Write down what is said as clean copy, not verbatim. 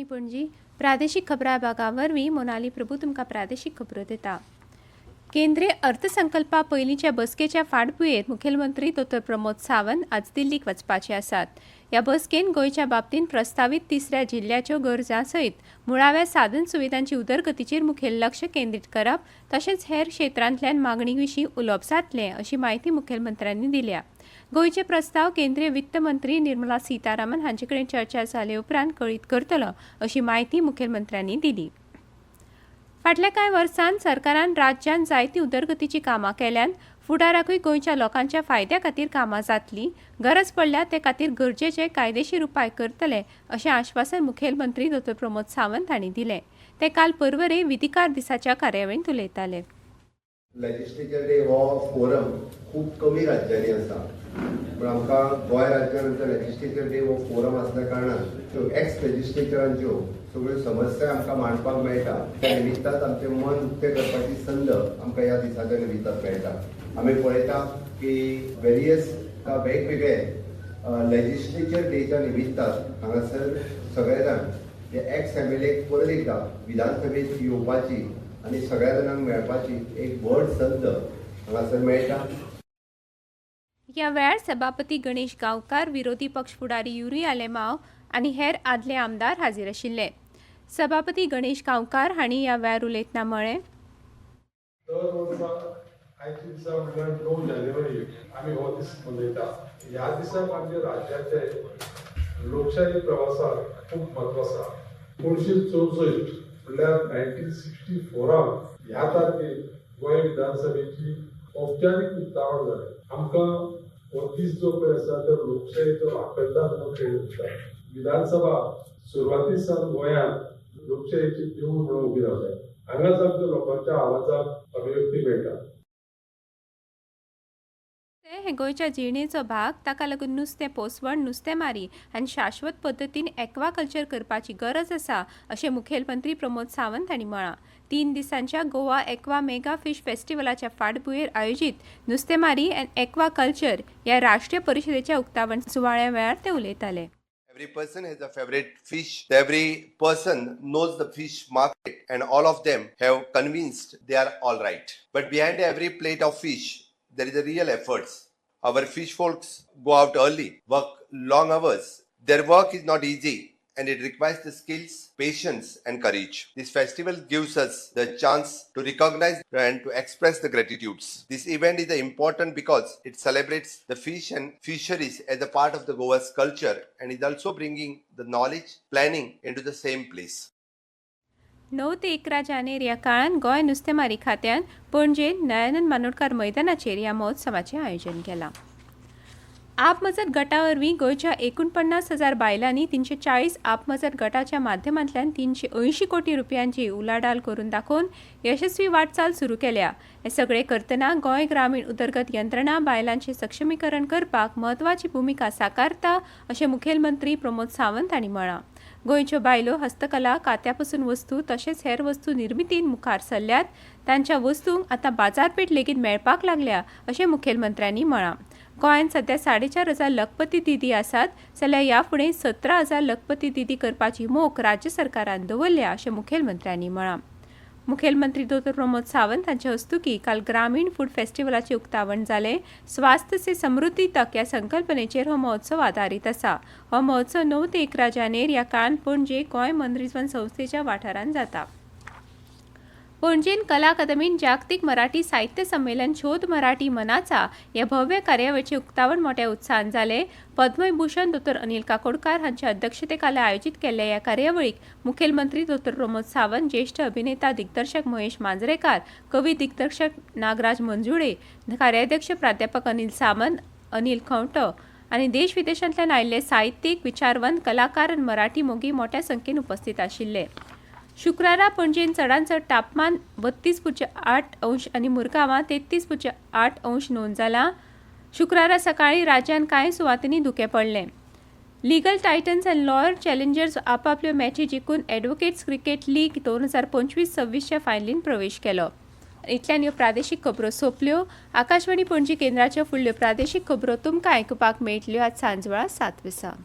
पणजी प्रादेशिक खबरां विभागा वरवीं मोनाली प्रभू तुमकां प्रादेशिक खबरो दिता। केंद्रीय अर्थसंकल्पा पयलींच्या बसकेच्या फाटभुंयेर मुखेलमंत्री डॉ. प्रमोद सावंत आज दिल्लीक वचपाचे आसात। ह्या बसकेन गोंयच्या बाबतींत प्रस्तावित तिसऱ्या जिल्ल्याच्यो गरजां सयत मुळाव्या साधन सुविधांची उदरगतीचेर मुखेल लक्ष केंद्रीत करप तशेंच हेर क्षेत्रांतल्यान मागणी विशीं उलोवप जातलें अशी माहिती मुखेलमंत्र्यांनी दिल्या। गोंयचे प्रस्ताव केंद्रीय वित्त मंत्री निर्मला सीतारामन हांचे कडेन चर्चा जाले उपरांत कळीत करतलो अशी माहिती मुखेलमंत्र्यांनी दिली। फाटल्या कांय वर्सांत सरकारान राज्यांत जायती उदरगतीची कामां केल्यान फुडाराकूय गोंयच्या लोकांच्या फायद्या खातीर कामां जातलीं, गरज पडल्यार ते खातीर गरजेचे कायदेशीर उपाय करतले अशें आश्वासन मुखेलमंत्री डॉ. प्रमोद सावंत हांणी दिलें। ते काल पर्वरे विधिकार दिसाच्या कार्यावळींत उलयताले। लेजिस्लेचर डे हो फोरम खूब कमी राज्यांनी आसा, पण आमकां गोंय राज्यांत लेजिस्लेचर डे हो फोरम आसल्या कारणान एक्स लेजिस्लेचरांच्यो सगळ्यो समस्या आमकां मांडपाक मेळटा। त्या निमित्तान आमचें मन उक्तें करपाची संद आमकां ह्या दिसाच्या निमित्तान मेळटा। आमी पळयता की वेरियस वेगवेगळे लेजिस्लेचर डेच्या निमित्तान हांगासर सगळे जाण जे एक्स MLA परत एकदां विधानसभेत येवपाची आनी सगळ्या जाणांक मेळपाची एक व्हड संद हांगासर मेळटा। ह्या वेळार सभापती गणेश गांवकार, विरोधी पक्ष फुडारी युरी आलेमाव आनी हेर आदले आमदार हाजीर आशिल्ले। सभापती गणेश गांवकार हांणी ह्या वेळार उलयतना म्हळें, दर वर्सा आयच्या दिसा म्हळ्यार 9 जानेवारी आमी हो दीस मनयता। ह्या दिसाक आमच्या राज्याचे लोकशाही प्रवासाक खूब म्हत्व आसा। 1964 म्हळ्यार 1964 ह्या तारखेक गोंय विधानसभेची औपचारीक उक्तावण जालें। आमकां हो दीस जो पळय आसा तो लोकशाहीचो आकर्ताक खेळ दिसता। विधानसभा सुरवाती सावन गोंयांत लोकशाहीची देऊळ म्हणून उबी रावल्या। हांगाच आमच्या लोकांच्या आवाजाक अभिव्यक्ती मेळटा। हे गोंयच्या जिणेचो भाग, ताका लागून नुस्तें पोसवण, नुस्तेंमारी आनी शाश्वत पद्दतीन एक्वाकल्चर करपाची गरज आसा अशें मुखेलमंत्री प्रमोद सावंत हांणी म्हळां। 3 दिसांच्या गोवा एक्वा मेगा फिश फेस्टिवलाच्या फाटभुंयेर आयोजीत नुस्तेंमारी अँड एक्वाकल्चर ह्या राष्ट्रीय परिशदेच्या उक्तावण सुवाळ्या वेळार ते उलयताले। Every person has a favorite fish. Every person knows the fish market, and all of them have convinced they are all right. But behind every plate of fish, there is a real efforts. Our fish folks go out early, work long hours. Their work is not easy, and it requires the skills, patience, and courage. This festival gives us the chance to recognize and to express the gratitudes. This event is important because it celebrates the fish and fisheries as a part of the Goa's culture and is also bringing the knowledge, planning into the same place. 9 ते 11 जानेर ह्या काळान गोंय नुस्तेंमारी खात्यान पणजेन दयानंद मानोडकार मैदानाचेर ह्या महोत्सवाचें आयोजन केलां। आपमजत गटा वरवीं गोंयच्या 49,000 बायलांनी 340 आपमजत गटाच्या माध्यमांतल्यान 380 कोटी रुपयांची उलाढाल करून दाखोवन यशस्वी वाटचाल सुरू केल्या। हे सगळे करतना गोंय ग्रामीण उदरगत यंत्रणा बायलांचें सक्षमीकरण करपाक म्हत्वाची भुमिका साकारता अशें मुखेलमंत्री प्रमोद सावंत हांणी म्हळां। गोंयच्यो बायलो हस्तकला, कात्यापासून वस्तू तशेंच हेर वस्तू निर्मितीन मुखार सरल्यात। तांच्या वस्तूंक आतां बाजारपेठ लेगीत मेळपाक लागल्या अशें मुखेलमंत्र्यांनी म्हळां। गोंयांत सध्या 4,500 लखपती दिदी आसात, जाल्यार ह्या फुडें 17,000 लखपती दिदी करपाची मोख राज्य सरकारान दवरल्या अशें मुखेलमंत्र्यांनी म्हळां। मुखेलमंत्री डॉ. प्रमोद सावंत हांचे हस्तुकीं काल ग्रामीण फूड फेस्टिवलाचें उक्तावण जालें। स्वास्थ्य से समृद्धी तक ह्या संकल्पनेचेर हो महोत्सव आदारीत आसा। हो महोत्सव 9 ते 11 जानेर ह्या काळान पणजे गोंय मनरिजवण संस्थेच्या वाठारांत जाता। पणजेन कला अकादमीन जागतीक मराठी साहित्य संमेलन शोध मराठी मनाचा ह्या भव्य कार्यावळीचें उक्तावण मोठ्या उत्साहान जालें। पद्मविभूषण डॉ. अनिल काकोडकार हांच्या अध्यक्षतेखाला आयोजीत केल्ल्या ह्या कार्यावळीक मुखेलमंत्री डॉ. प्रमोद सावंत, ज्येष्ठ अभिनेता दिग्दर्शक महेश मांजरेकार, कवी दिग्दर्शक नागराज मंजुळे, कार्याध्यक्ष प्राध्यापक अनिल सामंत, अनिल खंवटो आनी देश विदेशांतल्यान आयिल्ले साहित्यीक, विचारवंत, कलाकार आनी मराठी मोगी मोठ्या संख्येन उपस्थित आशिल्ले। शुक्रारा पणजेन चडांत चड तापमान 32.8 अंश आनी मुरगांवां 33.8 अंश नोंद जालां। शुक्रारा सकाळीं राज्यान कांय सुवातींनी धुकें पडलें। लीगल टायटन्स आनी लॉयर चॅलेंजर्स आपापल्यो मॅची जिखून एडव्होकेट्स क्रिकेट लीग 2025-26च्या फायनलींत प्रवेश केलो। इतल्यान ह्यो प्रादेशीक खबरो सोंपल्यो। आकाशवाणी पणजी केंद्राच्यो फुडल्यो प्रादेशीक खबरो तुमकां आयकुपाक मेळटल्यो आज सांजवेळा 7 वाजता।